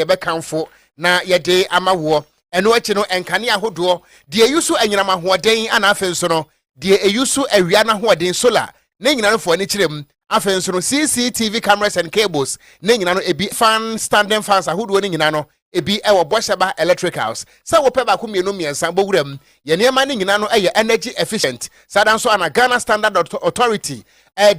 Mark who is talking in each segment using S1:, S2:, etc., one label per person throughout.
S1: yɛbɛkamfo na yɛde ama wo ɛno akyi no enkane ahodoɔ de eyusu enyinama hoɔden ana afen so no de eyusu awia na hoɔden solar na nyina no fo ani kyerem afen so no CCTV cameras and cables na nyina no ebi fan standing fans ahodoɔ ni nyina no ebi ɛwɔ Bosheba electricals sa wo pɛ ba ko mienu miensa bowuram ye nneɛma ni nyina no ɛyɛ energy efficient sadan so ana Ghana Standard Authority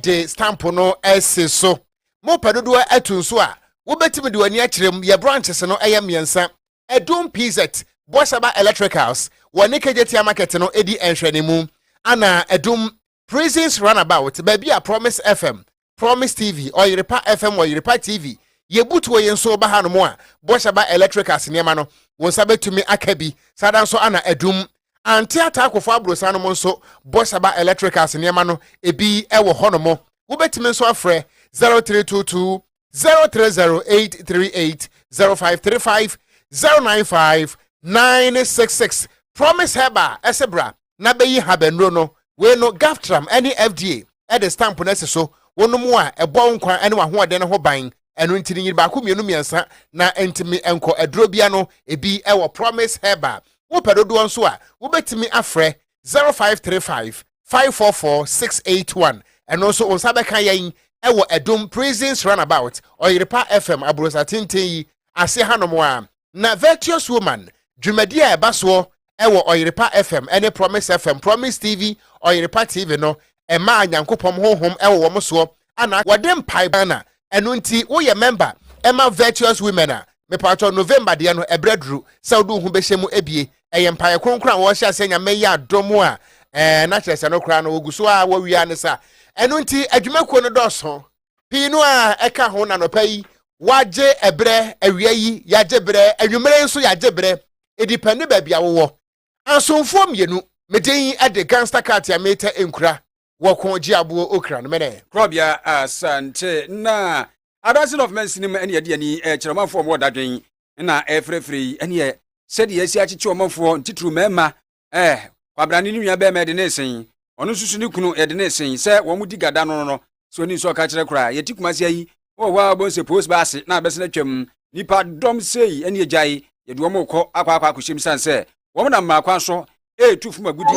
S1: de stamp no ɛse so mo pɛ dodoɔ atunso a wo betimi de wani akyerem ye branches no ɛyɛ miensa Edum PZ Bosheba electricals woni kejetia market no edi enhwanimu ana Edum Prisons Runabout baby a Promise FM Promise TV or Yiripa FM or Yiripa TV ye butu ye nso ba ha no mo a Bosheba electricals niema no won sabe tumi akabi sadan so ana Edum anti atakofo abrosa no mo nso Bosheba electricals niema no ebi ewo ho no mo wo betimi nso afre 0322 030838 0535 095 966 Promise Heba Esebra na beyi habenro no we no Gaftram any FDA e de stamp na so wono mu a ebo nkwan ene wa ho ode ne ho ban eno ntini nyiri ba ko mienu miensa na entimi enko edrobia no ebi e wo Promise Heba wo pedodo nso a wo betimi afre 0535 544 681 eno so onsa be kan yen e wo Edum Prisons Runabout or Yiripa FM abrosa tintin ase hanom a na Virtuous Woman dwumadia ebaso ewo Oyiripa FM ene Promise FM Promise TV Oyiripa TV no ema anyankopom honhom ewo wo so ana wode mpai bana eno nti wo ye member ema Virtuous Women a me pato November de no ebredru saudu hu behye mu ebie eye mpai kronkran wo hye asenya meya adomo a na kyerese no kra no oguso a wo wia ne sa eno nti adwumakuo no doso pinu a eka ho na no pai waje ebre awia yi yaje bre anwumere nso yaje bre edipende ba bia wo ansonfo mienu meden ade gangster card ya meta enkura wo kon gi abo okra no mene
S2: krobia asante na Advancing of Men cinema ene yade ani kyeremafo mo dadwen na efrefre ene ye sede yesi akyeche omafo ntitru mema kwabrane ni nua be me de nesen ono susu ni kunu ye de nesen se wo mudi gada no so ni so ka kyere kura ye tikumase yi wa bonse post base na bese na twam nipa dom sei ene agyae ye de wo kɔ akwa akohyem sanse wo na makwa so tufu magudi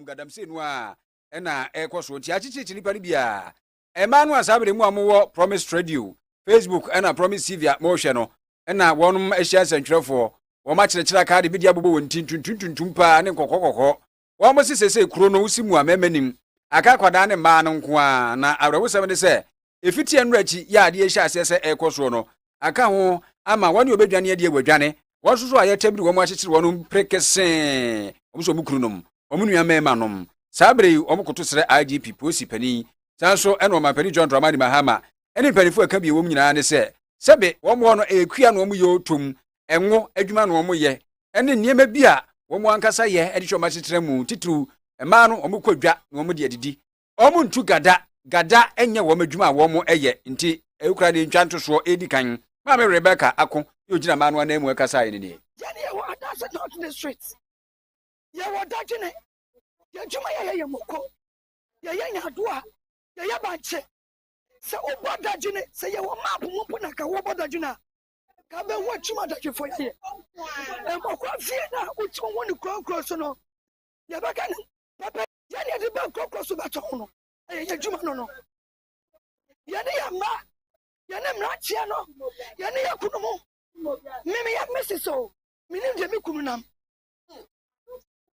S2: gadam sei no a ena ekoso ti akyeche nipa ni bia emanu asabere mu amwo Promise Radio Facebook ena Promise TV mo hwe no ena wonum ahia santwerefo wo ma kyerɛkyerɛ ka de bi dia bobo wontin tuntuntuntum pa ne kokokoko wo mo sesese kuro no usimu amemanim aka kwada ne ma no nko a na awrawosɛm ne sɛ efiti enrachi ya ade ehia asese ekoso no aka ho ama wani obedwane ade ewadwane wo soso aye tabiri wo mo akyekyere wonum prekese wo so mukuru nom wo nua mema nom sabere wo mo koto sere IGP posi pani sanso eno ma pani John Dramani Mahama eni panifo aka bi wo nyina ne sɛ sebe wo mo no ekua no mo ye otom enwo adwuma no mo ye ene niema bi a wo mo ankasa ye edi choma kyekyere mu titru ema no wo mo kwadwa no mo de adidi wo mo ntu gada enye wo madwuma a wo mo eye nti ekura de ntwanto so edi kan ma me Rebecca ako yo gina ma no na emu akasa ye ne ye
S3: ne wo adase not in the streets ye wo dagene ye dwuma ye moko ye nyadoa ye banche se obodagene se ye wo map mu pona ka wo bodagene ka be wo twuma dagye fo ye moko fie na uti wo ni kronkro so no ye baka ne papa ye ne de be kronkro so ba to no ye dwuma no ye ne ya ma ye ne mrachia no ye ne ya kunumu mimi ya mesiso mini je mi kununam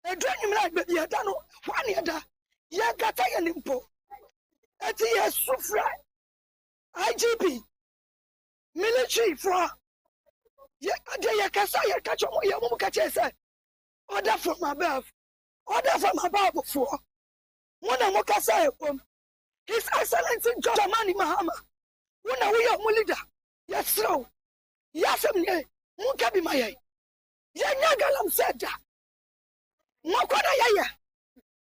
S3: edwanyu mra gbe ye da no wani da ye gata ye nimpo eti ye sufra IGP military for ye ade ye kasa ye kacho mo ye mo kache say order from above for wona mo kasa e kom His Excellency John Dramani Mahama wona we ye mo leader yes sir yasem ne mu ka bi maye ye nya galam seda mo koda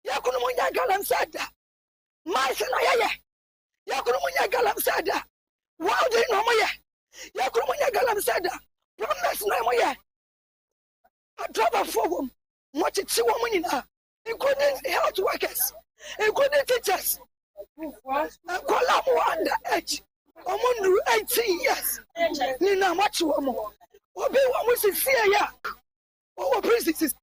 S3: ye kunu mo nya galam seda mai na ye kunu mo nya galam seda wow de no mo ye kunu mo nya galam seda promise na mo ye adoba for mo titi wo mo nyina including health workers including teachers kola mo under edge Omundu 18 years. Nina machu omo. Obi wa musi siya ya. O princesses.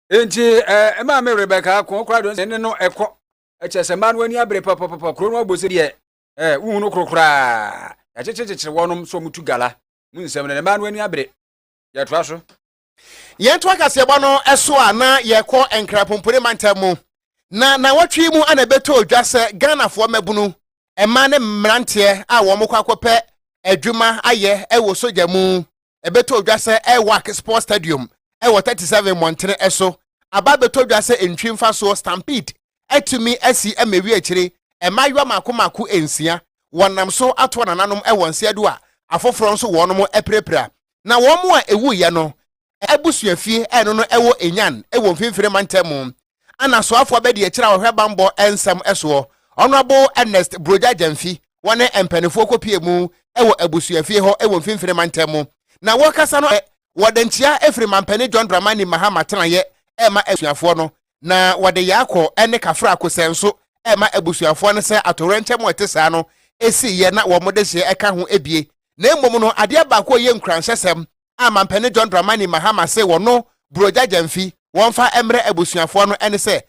S2: Enti ema me Rebecca ko kra do ne no ekọ echese ma no ani abre papa kro no abose de wu no krokra ya checheche wonom so mutu gala mu nsem ne ma no ani abre ya toa so
S1: Yentu akase ba no eso a na yekọ enkrapompore mantamu na watwi mu ana beto odwase Ghana fo mabunu ema ne mrante a wo mokọ akọpẹ adwuma aye ewo soja mu ebeto odwase Ewak Sports Stadium ewo 37 Montene eso aba beto odwase entwimfa so Stampede etumi asi emewi akire emaywa makomako ensia wonam so ato nananom ewo nseado a afoforo nso wonom eprepra na wo mo a ewu ye no ebusuafie eno no ewo enyan ewo mfimfire mantamu ana so afo abedi akira ohwe bambo ensem eso honorable Ernest Broja Jamfi wone empanifo kopie mu ewo abusuafie ho ewo mfimfire mantamu na wo kasa no wodantia efri mampani John Dramani Mahama tenaye ema abusuafo no na wode yakọ ene kafra akosenso ema abusuafo no se atorentem wetesa no esi ye na wo modehye eka ho ebie na emom no ade ba ko ye nkranhyesem amampene John Dramani Mahama se wono Broja Jamfi wonfa emre abusuafo no ene se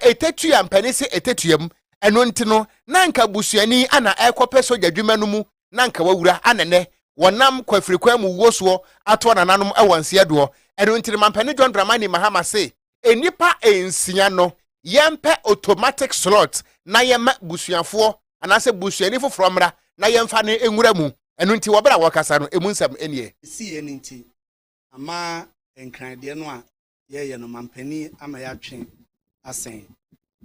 S1: etetu ya mpani se etetuam eno ntino na nka busuani ana ekope soja dwuma no mu na nka wawura anene wonam kwafirikwa mu woso ato nananom ewanse do eno ntino mampene John Dramani Mahama se enipa ensia no yempe automatic slot na yema busuafo anase busuani foforo mra na yemfa ne enwura mu eno nti wobra wakasa no emunsam enie
S4: si ye nti ama enkrande no a ye no mampani ama ya twen asen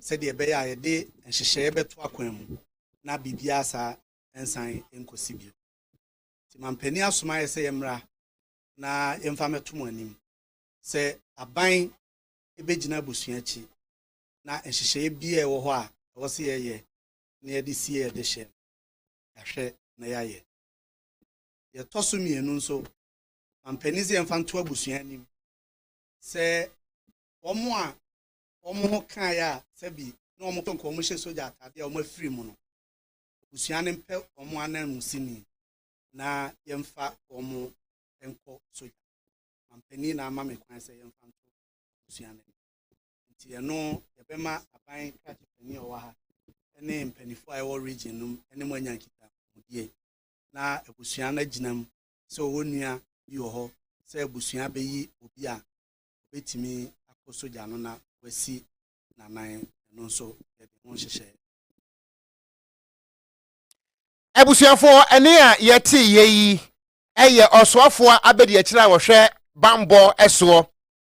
S4: se de be ya ye de nhyehyeye beto akwan mu na bibia sa ensan enkosi bio ti mampani asoma ye se yemra na yemfa meto mu anim se aban ebegina busuachi na nhyehyeye bia e wo ho a wo se ye na ye de sie ye de hye ahwe na ya ye ye toso mienu nso mampanize yemfa nto abusuanim se omo ho kan ya se bi na omo tonko omo hye soja atade omo afiri mu no abusuane mpe omo anan musini na yemfa omo enko soja mampani na ama me kwan se yemfa nto abusuane nti ye no yebema aban kratipani owa ha ene mpanifo a ewo region num ene mo anyankita mudie na abusuane ginam se wonua bi ho se abusua beyi obi a obetimi akosoja no na wasi nanan no so ye de won hyehye
S1: abusuafo ene a yeti yeyi eye osoafo abedi akira wo hwe bambo eso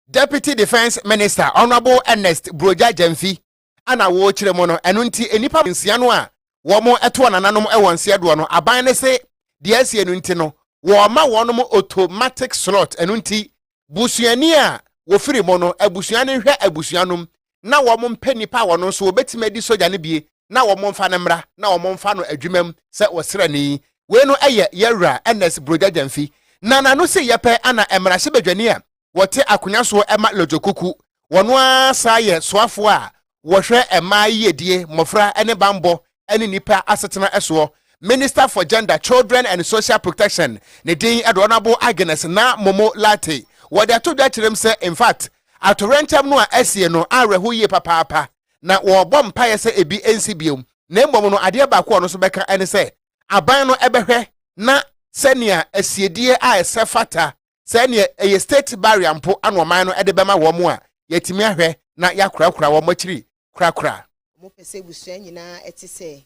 S1: Deputy Defense Minister Honorable Ernest Broja Jamfi ana wo kire mo no eno nti enipa nsia no a wo mo eto nananom ewon sia do no aban ne se de asie no nti no wo ma wonom automatic slot eno nti busuani a wo firi mo no abusuani hwe abusuanom na wo mo mpanipa wono so obetime di soja ne bie na wo mo mfa ne mra na wo mo mfa no adwumam se wosrani we no eye yewra Ernest Broja Jamfi na no se yepe ana emra hye badwani a wote akunya so ema lojokuku wono asa ye soafo a wohwe ema yedie mofra ene bambo ene nipa asetena eso Minister for Gender, Children and Social Protection ne din Honorable Agnes na Momo Latte wode ato da kirem se in fact atorentam no a asie no areho ye papa na wo bom paye se ebi ensibiom na mbom no ade ba ko no so beka ene se aban no ebehwe na senia asiedie a esefata senia eye state barrier mpo anoman no ede bema wo mo a yetimi ahwe na yakura wo machiri kura
S5: mo pese busua nyina etise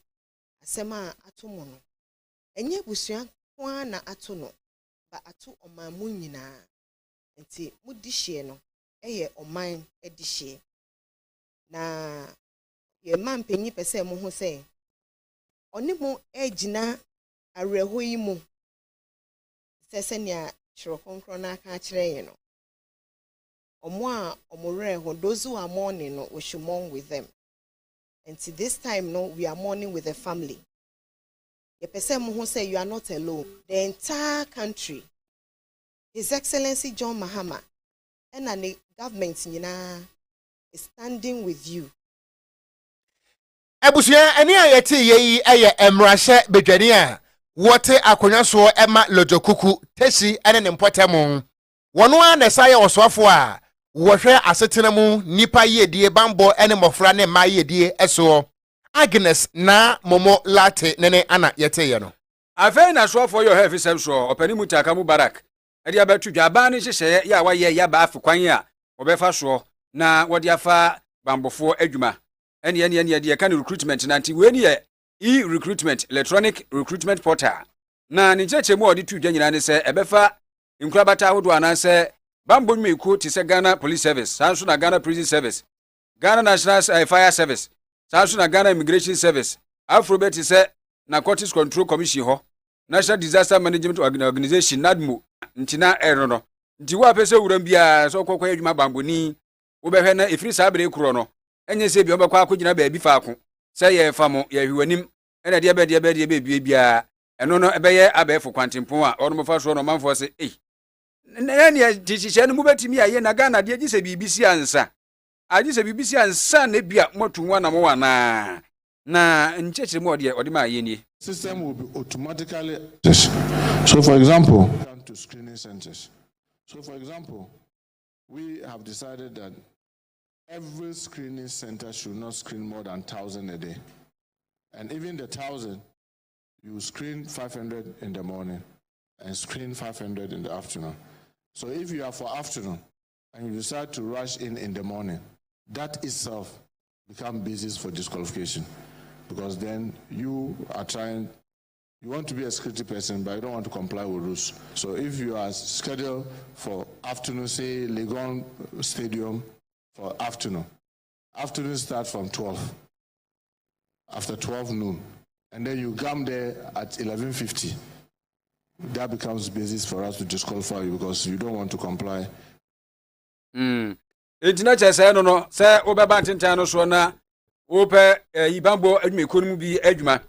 S5: asema atomo no enye busua kwa na ato no ba ato omamu nyina nti mudihye no eye oman edihye na ye mampanyi pese mo ho se oni mo ejina areho yi mu sesenia chiro konkro na aka kire yin no omo a omore ho those who are mourning no we should mourn with them. And this time, no, we are mourning with the family. The person who say you are not alone. The entire country, His Excellency John Mahama, and the government, is standing with you.
S1: Abusua eni ayete yi eye emrahye bedwani a wote akonyaso ema lojokuku teshi ene ne mpotemu wono a na saye osofo a wohwe asetena mu nipa yedie bambo ene mofra ne ma yedie eso Agnes na momo late nene ana yete ye no
S2: afei na soafo yo heavy sem so opani mutaka mubarak edi abatu dwaba ne hyehye ya waye ya ba afkwan a obefa so na wodi afa bambofo adwuma ene de kan recruitment na nti we ni e-recruitment electronic recruitment portal na ni cheche mu odi tu dwa nyina ne se ebefa nkurabata hodo ananse bambo nmeku ti se Ghana Police Service sanso na Ghana Prison Service Ghana National Fire Service sanso na Ghana Immigration Service Afrobet se Narcotics Control Commission ho National Disaster Management Organization NADMO ntina ero no nti wa pese wuram bia so kokwa adwuma bamboni wo behwe na efiri sabere kuro no enye se bi obekwa akogina ba bi faako se ye fa mo ye hwanim ena de be bia eno no ebeye abefo kwantempon a ono mofa so no manfo se nene tichiche no mubetimi aye na Ghana de gise bibisi ansa agise bibisi ansa na bia motunwa na mo wana na ncheche mo de odi ma aye ni
S6: system will be automatically. So for example, come to screening centers. So for example, we have decided that every screening center should not screen more than 1,000 a day. And even the 1,000, you screen 500 in the morning and screen 500 in the afternoon. So if you are for afternoon and you decide to rush in the morning, that itself becomes basis for disqualification. Because then you want to be a security person, but you don't want to comply with rules. So if you are scheduled for afternoon, say Legon Stadium for afternoon starts from 12, after 12 noon, and then you come there at 11:50, that becomes basis for us to disqualify you because you don't want to comply.
S2: Internet say no, say obeba ntentano so na ope ibambo adwumekonu bi adwuma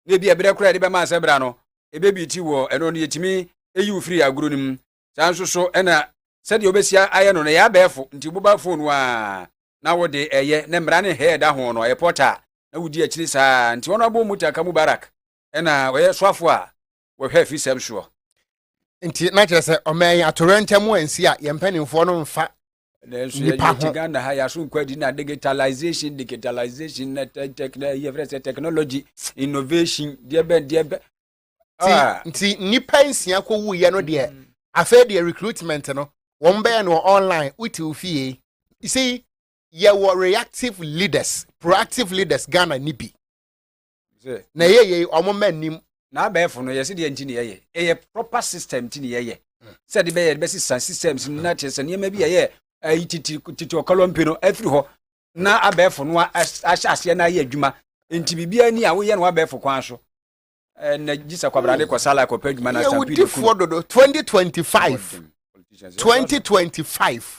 S2: na bi ebere kura de be ma asebra no ebe bi ti wo eno ne yetimi eyi free aguro nim sanso so ena se de obesia aye no na ya befo nti boba phone wa na wo de eye na mra ne head ho no e portal na wudi akiri sa nti wono abo mutaka mubarak ena we swafo a wo hwe fi sem sure
S1: nti na chese omen atorentam ansi a yempanimfo no mfa
S2: nipa Ghana ha ya so kwadi na digitalization na technology innovation de
S1: nti nipa nsia ko wuye no de afa de recruitment no won be no online uti ufie you see ye were reactive leaders proactive leaders Ghana nibi na ye omo manim
S2: na abefo no yesi de ntini ye proper system ntini ye said be be systems na chese ne ma bi ye titi okolompe no afiri ho na abefo no ahyase na ye adwuma enti bibia ni a wo ye no abefo kwan so na gisa kwabrade ko sala ko padwuma na stampede
S1: ku 2025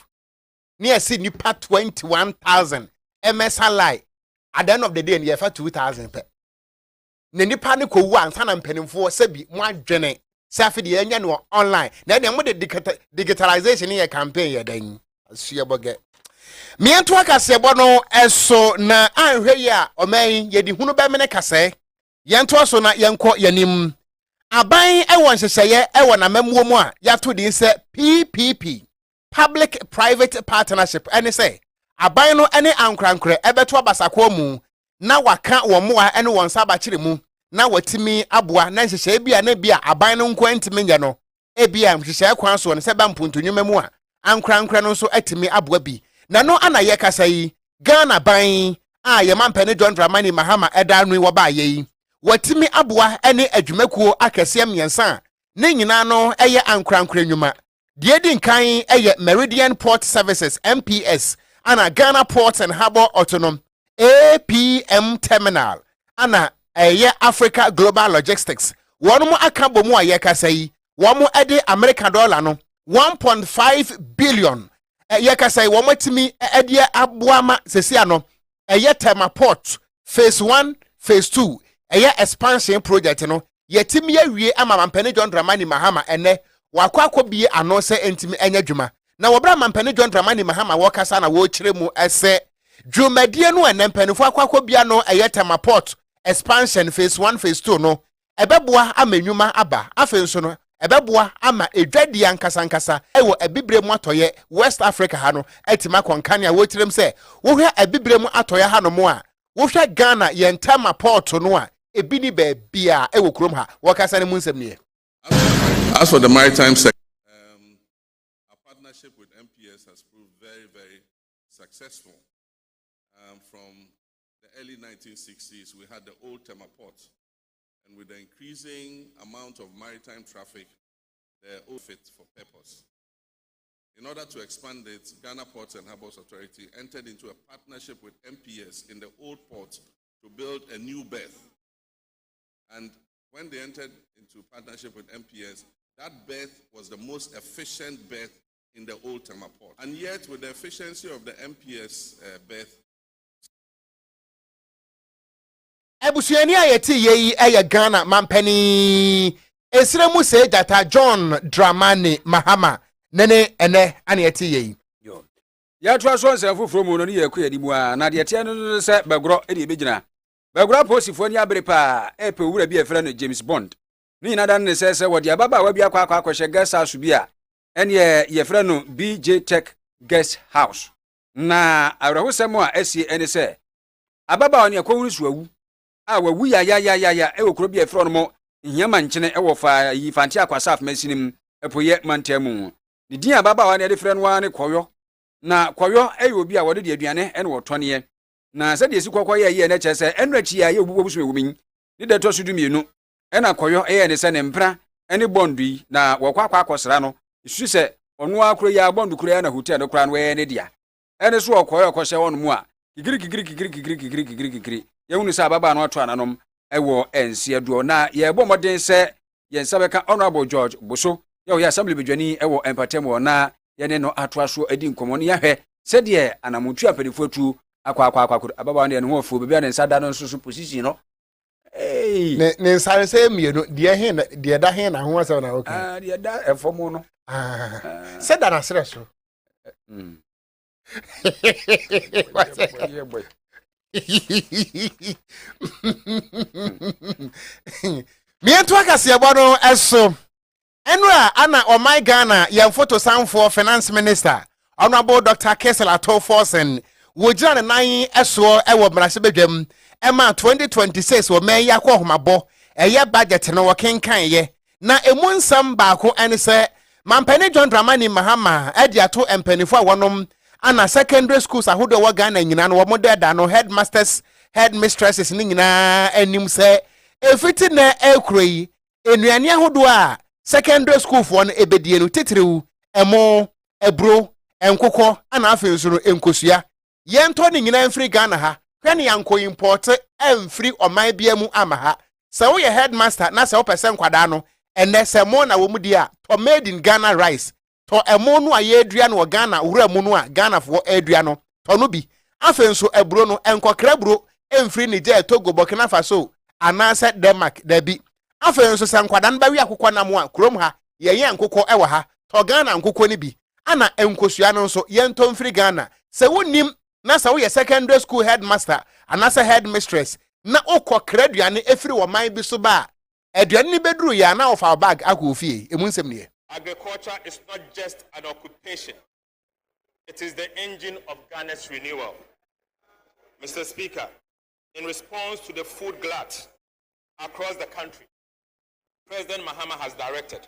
S1: near see nipa 21,000 MSLI at the end of the day near 2,000 pe ne nipa ne ko wu ansa na mpanimfo sabi mo adwene safi de enya no online na dem mo de digitalization ye campaign ye dan Siaboge. Miento akasebo no eso na anhwe ya oman yedi hunu be mene kase. Yento so na yenko yanim. Aban ewon hyehye ewo na mamuo mu a yato din se PPP Public Private Partnership ene se aban no ene ankrankre ebeto abasakwa mu na waka wo moa ene won saba kire mu na watimi aboa na hyehye bia na bia aban no nko ntimi nya no ebia hyehye kwan so ne se ba mpuntunwuma mu a ankrankra no so atimi aboa bi na no ana ye kasa yi Ghana ban a ye mampene John Dramani Mahama eda no wo ba yi watimi aboa ene adwumakuo akese miensa ne nyina no eye ankrankra nwuma die di nkan eye Meridian Port Services MPS ana Ghana Ports and Harbour Autonom APM Terminal ana eye Africa Global Logistics wono aka bomu a ye kasa yi womo ede American dollar no 1.5 billion yakasai womatimi edia aboama sesia no tema port phase 1 phase 2 expansion project no yetimi awie ama mampene John Dramani Mahama ene wakwa bie ano se entimi enya dwuma na wobra mampene John Dramani Mahama wokasa na wo kire mu ese dwumadie no enempanifo akwakobia no eyetema port expansion phase 1 phase 2 no ebeboa amanyuma aba afenso no ebeboa ama edwadi ankasa ewo ebibremu atoye West Africa ha no etima konkane a wotirem se wo hwe ebibremu atoye ha no mo a wo hwe Ghana yentema port no a ebini be bia ewo krom ha wakasa ne munsem ne.
S7: As for the maritime sector, our partnership with MPS has proved very, very successful. From the early 1960s, we had the old Tema port, and with the increasing amount of maritime traffic, they're all fit for purpose. In order to expand it, Ghana Ports and Harbours Authority entered into a partnership with MPS in the old port to build a new berth. And when they entered into partnership with MPS, that berth was the most efficient berth in the old Tema port. And yet, with the efficiency of the MPS berth,
S1: Ebusuani ayeti yeyi eye Ghana mampani esremu se data John Dramani Mahama nene ene aneti yeyi
S2: yo ya twa so nse foforo mu no ne yakua di mu a na de tie no se bagro e de begina bagro posifo ni abere pa epe wura bi efra no James Bond ni nyina dan ne se wodi ababa wa bi akwa akwahye guest house bi a ene ye fra no BJ Tech Guest House na awrahosem a esi ene se ababa oni akwuru suawu a wawu ya ewo bi efra no mo nyama nkyene ewo fa yi fanti akwasaf masinim epoye mantamu ni din ababa wa ne de frɛ no wa ne koyo na koyo eyo bi a wode de aduane ene wotɔne na sɛ de esi kokɔ ye ne kyerɛ enu akyi ya ye obubo busu ewumin ni de to so du mienu ena koyo ne sɛ ne mpra ene bondu yi na wɔkɔ akɔsra no isu sɛ ɔno akoro ya bondu koro ya na hotel no kora no we ne dia ene so ɔkɔyɔ kɔhyɛ wɔn mu a kikiri ye hunu sɛ ababa no ato ananom ewo ense aduo na ye bɔ modern sɛ ye nsa bɛka Honorable George Boso ye wo assembly bedwani ewo empatem na ye ne no ato aso adi nkomo no yahwɛ sɛ de anamutu apedifo tu akwa ababa no ye no hofu bebia ne nsa da no nso position no
S1: ne nsare sɛ mienu de da he na ho asɛ na okay
S2: de da efomo no
S1: sɛ da na srɛ so mientu akase ebo no eso enura ana o my Ghana ye photo sanfo finance minister Honorable Dr. KaseƐ Forsen wojira ne nan eso ewo brase bedwam ema 2026 wo men yakọ homabo eye budget no wo kenkan ye na emu nsam baako ene se mampani John Dramani Mahama edi ato empanifo a wonom ana secondary schools ahodo wa Ghana nyina no wo modeda no headmasters headmistresses ni nyina anim se efiti na ekroi enuane ahodo a secondary school for no ebedie no titiriw emo ebro enkokọ ana afenso no enkosua yento ni nyina mfiri Ghana ha hwene yanko import emfiri oman bia mu ama ha se wo ye headmaster na se wo pesen kwada no ene se mo na wo mu dia to made in Ghana rice to emo no aye adua no Ghana wura mu no a Ghana fo adua no to no bi afenso ebro no enkokra bro emfiri Niger Togo Burkina Faso anase Denmark da bi afenso se nkwada no ba wi akokọ na mo a krom ha ye ye nkokọ ewa ha to Ghana nkokọ ni bi ana enkosua no nso yento mfiri Ghana se wonim na sa wo ye secondary school headmaster anase headmistress na okokra aduane efiri wo man bi so ba aduane ni beduru ya na ofa bag akofie emu nsem ne.
S8: Agriculture is not just an occupation. It is the engine of Ghana's renewal. Mr. Speaker, in response to the food glut across the country, President Mahama has directed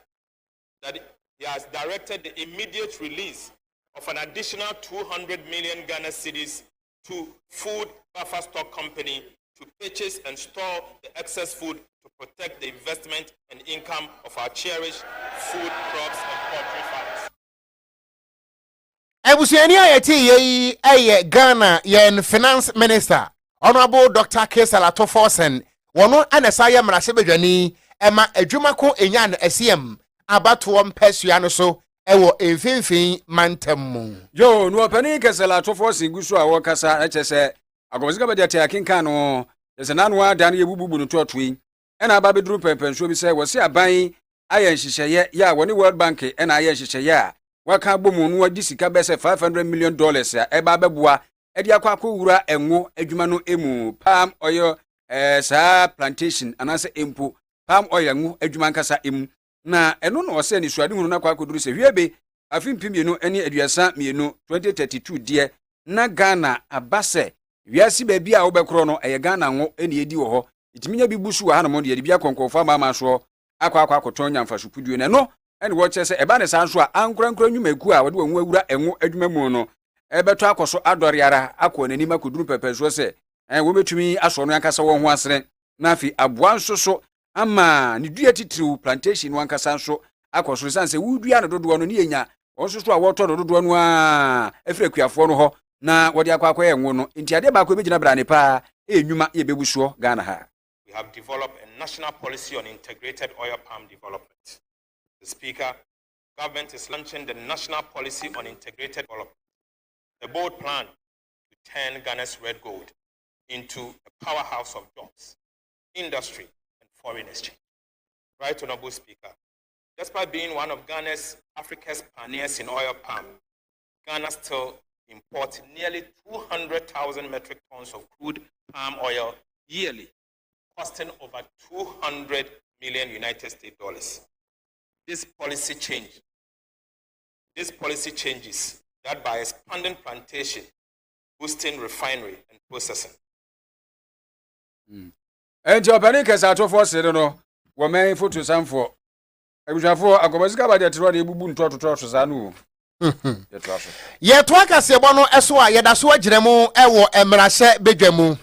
S8: the immediate release of an additional 200 million Ghana cedis to Food Buffer Stock Company to purchase and store the excess food to protect the investment and income of our cherished food crops and poultry farmers.
S1: Ebusuani ayeti ye eye Ghana yen finance minister Honorable Dr. KaseƐ Forsen wono anasa ye mrase bedwani ema adwumako enyan asiem abato mpasua no so ewo emfinfin mantam
S2: yo no opani KaseƐ Forsen gusu a wokasa na chese agomzika bade ate akinka no yese nanu adan ye bububu no totoi ena aba bedru pepenso bi se wose aban aye nhyehyeye ya woni World Bank ena aye nhyehyeye a waka bomu no wadi sika bese $500 million a eba beboa edi akwa wura enwo adwuma no emu palm oil sa plantation anase empo palm oil enwo adwuma nkasa emu na eno no ose ni suade hunu na kwa koduru se hwebe afimpiemienu eni aduasa mienu 2032 die na Ghana abase wiase ba bia wo bekro no eye Ghana ngo eni edi wo ho itiminya bi busu wa hanom de bia konkonfa mama so akwa akoton nyamfa puduo ne no eni wo chese eba ne san so a ankurankura nwumaku a wode wo awura enwo adwuma mu no ebeto akoso adoriara akọ n'anim akoduru pepeso se wo betumi aso no yankasa wo ho asere na afi aboa nso so ama ne dua titiriw plantation wankasa nso akoso sanse wudua no dodo no ne yenya onso so a woto dodo no a efre kuafo no ho na wode akwa enwo no nti ade ba ko begina brane pa enwuma ye bebusuo Ghana ha.
S8: We have developed a national policy on integrated oil palm development. The Speaker, government is launching the national policy on integrated development. A bold plan to turn Ghana's red gold into a powerhouse of jobs, industry, and foreign exchange. Right, Honorable Speaker, despite being one of Ghana's Africa's pioneers in oil palm, Ghana still imports nearly 200,000 metric tons of crude palm oil yearly, costing over 200 million United States dollars. This policy changes that by expanding plantation, boosting refinery and processing.
S2: And your panic is out of us, no, were made for to some for. I wish I for a commercial by the Trodi Bubun to Trosanu.
S1: Ye twaka se bono eso a yeda so agiremu ewo emrase bedwamu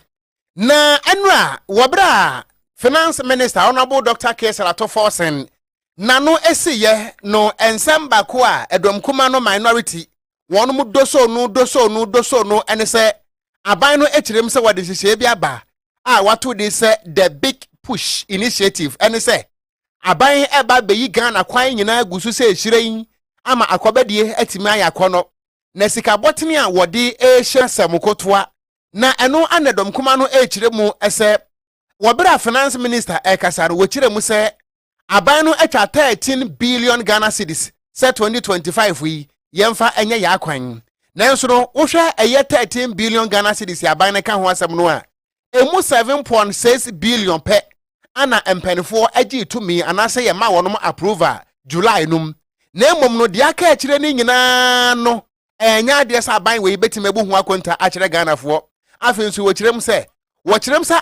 S1: na enra wobra finance minister honorable Dr. KaseƐ Forsen nano esiye no ensemba ko a edom kuma no minority wonu mu doso no ene se aban no ekirem se wade hihye bi aba a wato de se the big push initiative ene se aban eba beyi Ghana kwan nyina gusu se ehyiren ama akwabadie atimi ayakono na sika botene a wode ehye samukotoa na eno anedom kuma no ekiremu ese wobra finance minister ekasaro wokiremu se aban no atwa 13 billion Ghana cedis se 2025 wi yemfa enye ya kwan nanso no wohwe eye 13 billion Ghana cedis aban ne ka ho asem no a emu 7.6 billion pe ana empenifo agi tumi anase ye ma wonom approval July num na emom no dia ka akire ni nyina no enya de sa aban we betim ebu ho akonta akire Ghana fo afensu wokirem se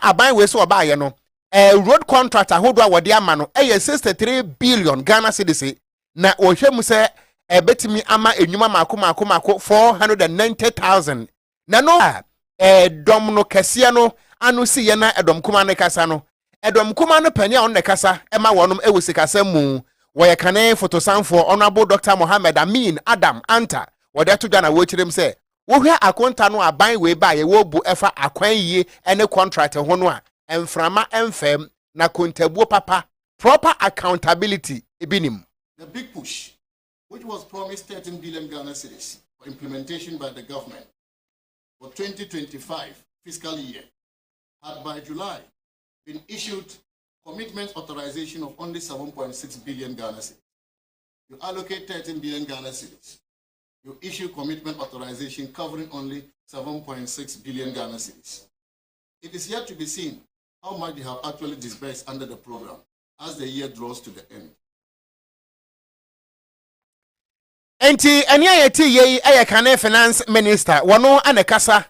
S1: aban we so oba ye no road contract ahodo a wode ama no 63 billion Ghana cedis na ohwem se betimi ama enwuma mako 490,000 na no dom no kese no anu si ye na edom kuma ne kasa no edom kuma no pani a on ne kasa ema wonom ewosikasa mu woye kane fotosanfo honorable Dr. Mohammed Amin Adam Anta wode to Ghana wo kirem se wo hwe akonta no aban we ba ye wo bu efa akwan yie ene contract ho no a emframa emfem na kontabuo papa proper accountability ebinim.
S9: The big push, which was promised 13 billion Ghana cedis for implementation by the government for 2025 fiscal year, had by July been issued commitment authorization of only 7.6 billion Ghana cedis. You allocate 13 billion Ghana cedis. You issue commitment authorization covering only 7.6 billion Ghana cedis. It is yet to be seen how much they have actually disbursed under the program as the year draws to the end.
S1: Enti enia yeti ye kane finance minister wono anekasa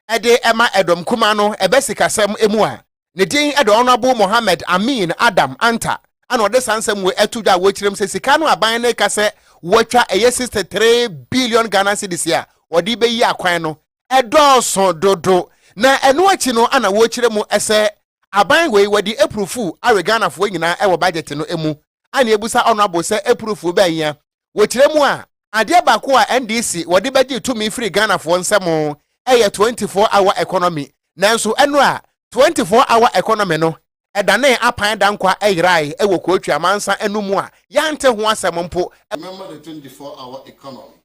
S1: ede ema edom kuma no ebesikasem emu a ne din ede honorable Mohammed Amin Adam Anta ana ode sansem we etudwa wo kirem se sika no aban ne kase wotwa 63 billion Ghana cedis ya ode be yi akwan no edoso dodo na eno achi no ana wo kirem ese aban we wadi approve awe Ghana fo nyina e wo budget no emu ana ebusa honorable se approve ba ya wo kirem a ade ba ko a NDC wode beji tumi free Ghana fo nsemo 24-hour economy nanso eno a 24-hour economy no edane apan dankwa eyirai ewo kwotwa mansa enumu a yante ho asem mpo.
S9: Remember the 24-hour economy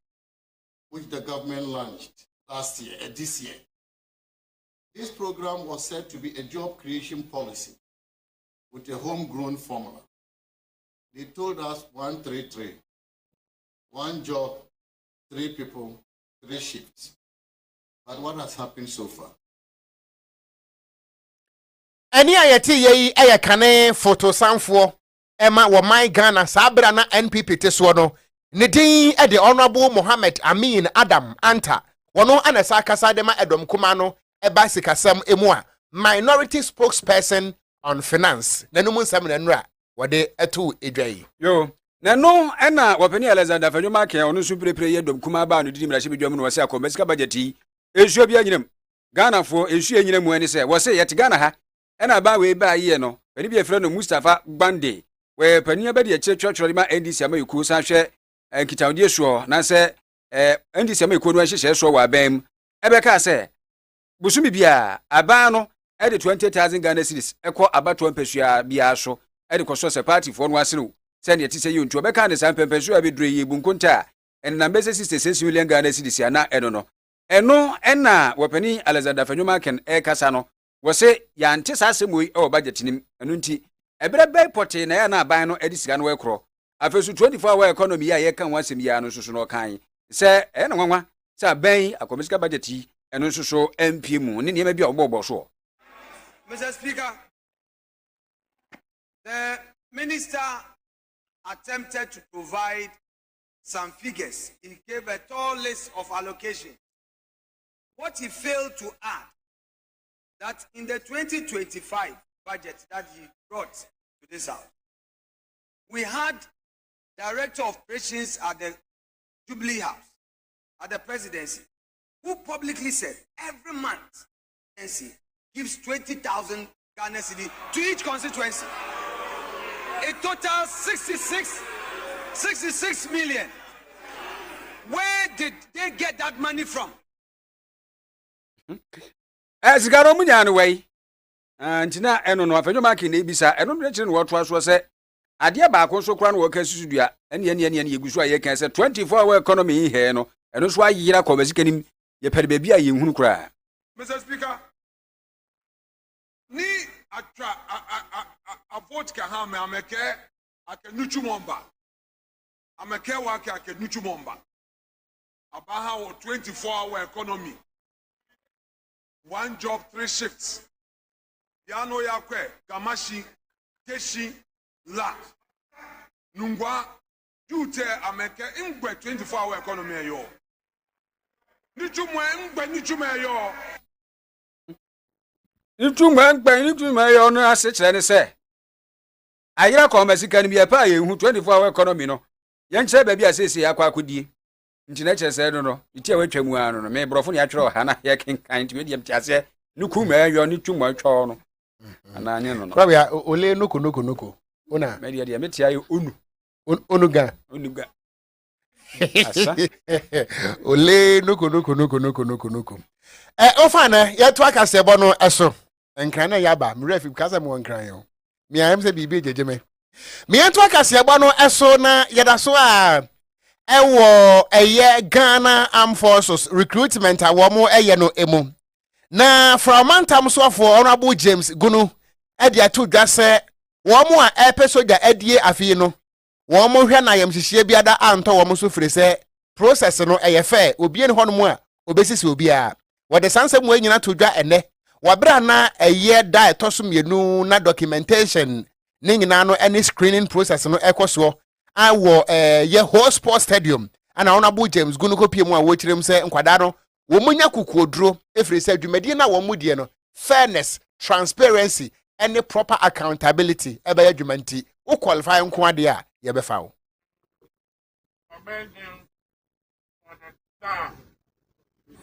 S9: which the government launched last year, this year. This program was said to be a job creation policy with a homegrown formula. They told us 133, 1 job, 3 people, 3 shifts. But what has happened so far?
S1: Any ayeti ye aya kane photo sanfo ema wo my Ghana sabra na NPP teso no ne din e de Honorable Mohammed Amin Adam Anta wono anasa kasa de ma edom kuma no e ba sikasam emu a minority spokesperson on finance nanum nsam na nura wode etu edwai
S2: yo na no ena wapani Alexander Fanyoma ke onu su prepare ye dom kuma ba no didi mra hye bedwam no wase akomesika budget yi esuo bia nyinam Ghana fo esuo nyinam ani se wase yet Ghana ha ena ba we ba ye no pani bia frɛ no Mustafa Bande we pani ba de chechechore ma NDC amayiku sa hwɛ nkitawde so na se NDC amayiku no hyehyɛ so wa bam ebeka se busumi bia aba no e de 20,000 Ghana cedis ekɔ abato mpasua bia so e de koso se party fo no ase no se ne ti se yontu obeka ne san mpasua be dure yi bunkonta en na mbese 66 million Ghana cedis ya na eno no eno ena wapani Alexander Fanyoma ken e kasa no wose ya nte sa asemo yi e budget nim eno nti ebere bay pote na ya na aban no edi sika no ekro afesu 24 hour economy ya ye kan wasem ya no soso no kan se e na nwanwa se aban akomesika budget yi eno soso MP mu ne niam bia obobo so.
S10: Mr. Speaker, the minister attempted to provide some figures. He gave a tall list of allocation. What he failed to add, that in the 2025 budget that he brought to this house, we had Director of Operations at the Jubilee House, at the presidency, who publicly said every month NC gives 20,000 Ghana cedi to each constituency. A total 66 million. Where did they get that money from?
S2: As garo munya no way. Antina eno no Fanyoma ke na ebisa eno no kire no woto aso se ade ba ko so kra no woka susudua ene yegusu a ye kan se 24 hour economy he no eno so ayira ko basikanim ye pere ba bia ye hunu kra.
S10: Mr. Speaker, ni atwa a vote ka ha me ameke akenuchu momba ameke wa ke akenuchu momba abaha o 24 hour economy, one job 3 shifts yano yakwe gamashi keshi la nungwa jute ameke ingwe 24 hour economy yo nichumwe ingwe nichumwe yo nichumwe yo no ase kire ne se ayira ko masika ni bia pa ye hu 24 hour economy no ye nkyere ba bia sese yakwa akodie ntina kire se no iti a watwa mu ano no me brofo ne atwere ha na ye kenkan nti mediem tiase nikumwe yo nichumwe twa no ana anye no
S1: kwabia ole noko ona
S2: me dia metia ye
S1: onuga
S2: asa
S1: ole noko ofana ya to akase bo no eso nkran na yaba me refi kasa me nkran yo me am se bibi jejeme me to akase bo no eso na yeda so a ewo eye Ghana Armed Forces recruitment a wo mo eye no emu na from mantam so for Honorable James Gunu e dia to dwa se wo mo a episoda adie afie no wo mo hwe na yam hihie biada anto wo mo so firi se process no eye fair obi ne hono mo a obesisi obi a wo de sansem wo nyina to dwa ene wo bra na eye da etoso mienu na documentation ne nyina no any screening process no ekoso awo ye whole sports stadium ana Honorable James Gunu ko pie mu a wo kirem se nkwada no wo munya kukuoduro efiri se adwumadi na wo mudie no fairness, transparency and proper accountability ebe adwumanti wo qualify nko ade a ye befa wo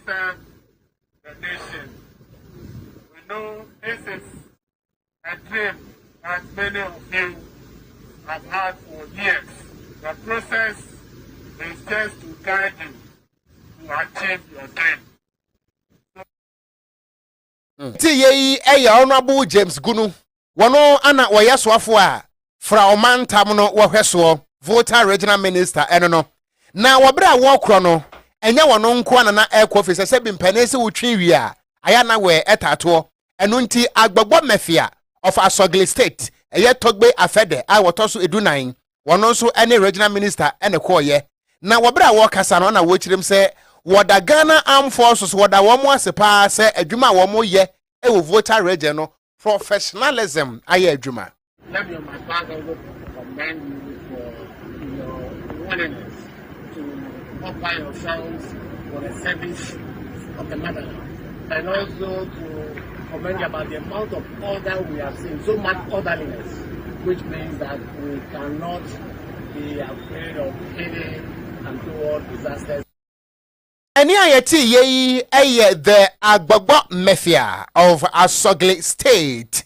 S11: serve the nation. We know this is a dream that many of you have had for years. The process is just to guide you to achieve your dream.
S1: Ti ye Honorable James Gunu wono ana woyesofo a fra omantam no wohweso voter regional minister eno no na wobra wo kro no enya wono nko ana na ekoffice se bimpanese wotwe wi a aya na we etato eno nti agbagbo mafia of Asogli state eye togbe afede a wotoso edunan wono so ene regional minister ene koye na wobra wo kasa no na wo kirem se wada Ghana Armed Forces wada womo asepa se adwuma womo ye e wo voter region no professionalism aye adwuma.
S11: Let me on my part also commend you for your willingness to occupy yourselves for the service of the motherland, and also to comment about the amount of order we have seen, so much orderliness, which means that we cannot be afraid of any untoward disasters.
S1: Any ayeti ye the Agbogbo Mafia of Asogli State.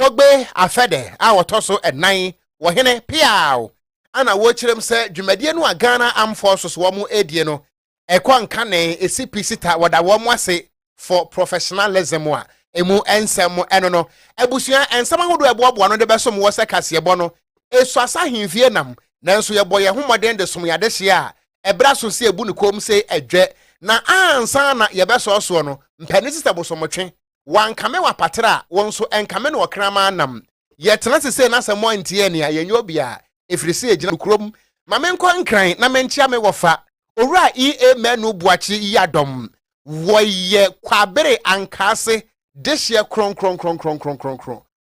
S1: Togbe afede awotoso ennan wo hene piao ana wo kirem se dwumadie no Ghana Armed Forces wo mu edie no ekwa nka ne esipsita wada wo mu ase for professionalism a emu ensem eno no ebusua ensam ahodo eboabo no de besom wo se kasebo no esu asa himfie nam nanso ye boye homoden de som yade hye a ebra so se ebu ne kom se edwe na ansa na ye beso so no mpani sista bosomotwe wankame wapatra wonso enkame no okrama nam yetena se na se mo antie ne ayenyo obia efrisi egina krom ma menko nkran na mentia me wofa owura menu buachi yadom woye kwabere ankase dehye kron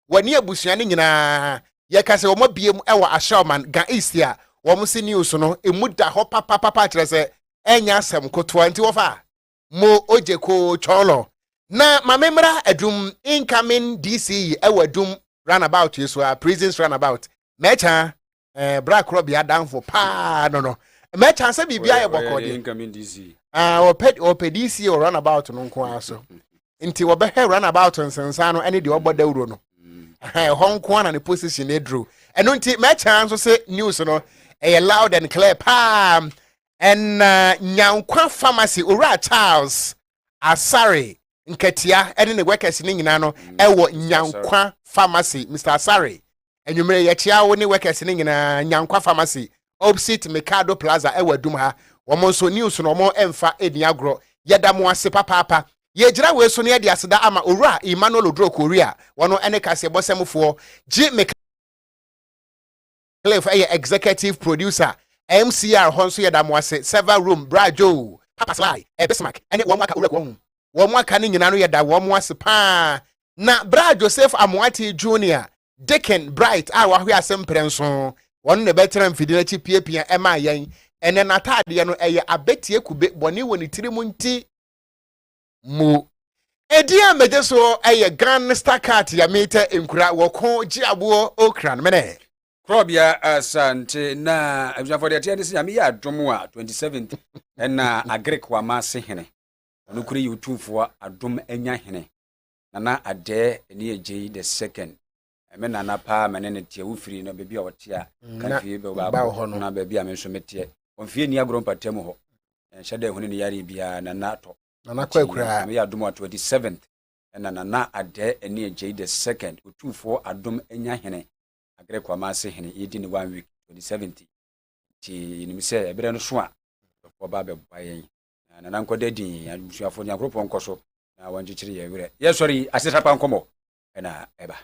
S1: wani abusua ne nyina ye kase wo mabiem ewa Ashawman ga Eastia wo mo se news no emuda ho papa kire se enya asem kotoa nti wofa mo ojeko cholo na mamemra adum incoming DC ewadum runabout yeso a prisons runabout mecha bra krobia down for pa no mecha se bibia ye bokode
S2: incoming DC
S1: o DC or runabout no nko aso nti wo be he runabout nsensa no ene de oboda wuro no honko na ne position edru eno nti mecha so se news no loud and clear pa and nyankwa pharmacy ora Charles Asare nkatia ene ne workers ni nyina no ewo nyankwa pharmacy Mr. Asare enwumere ye chia wo ne workers ni nyina nyankwa pharmacy opposite Mikado Plaza ewo adum ha wo mo so news no mo emfa edi agro yeda mo ase papa ye gira we so ne yedi aseda ama owura Emmanuel Odro Korea wono ene kase bosemfo G Cliff executive producer MCR honso yeda mo ase server room brajo papa slide Bismarck ene wo maka owura ko wo aka ne nyina no yeda wo mo ase pa na bra Joseph Amwati Junior Deacon Bright a wa hwe asem prenso won ne betra mfidina chi piepia ema yen ene natade no abetie kube boni woni tirimu nti mu edia mejeso Ghana Star Card ya meta enkura woko giabuo okran mene
S2: Krobia asante na abjafo de atiade se nyame ya adom a 27th na agrek wa ma se hene onukuri YouTube adom enya hene nana ade eni eje the second eme nana pa menene tie wo firi no bebi a wote a kan fie be ba na bebi a menso metie onfie ni agro mpatem ho enhyede hone ne yare bia nana to
S1: nana kwa kura
S2: me ya adom 27th nana ade eni eje the second YouTube adom enya hene agrek wa ma se hene yedi ni 1 week 27th ti ni mise ebere no so a ko ba be bayen nana nkode din abusuafo nyankropon koso na wanjichiri ye wure ye sorry asesa pa nkomo na eba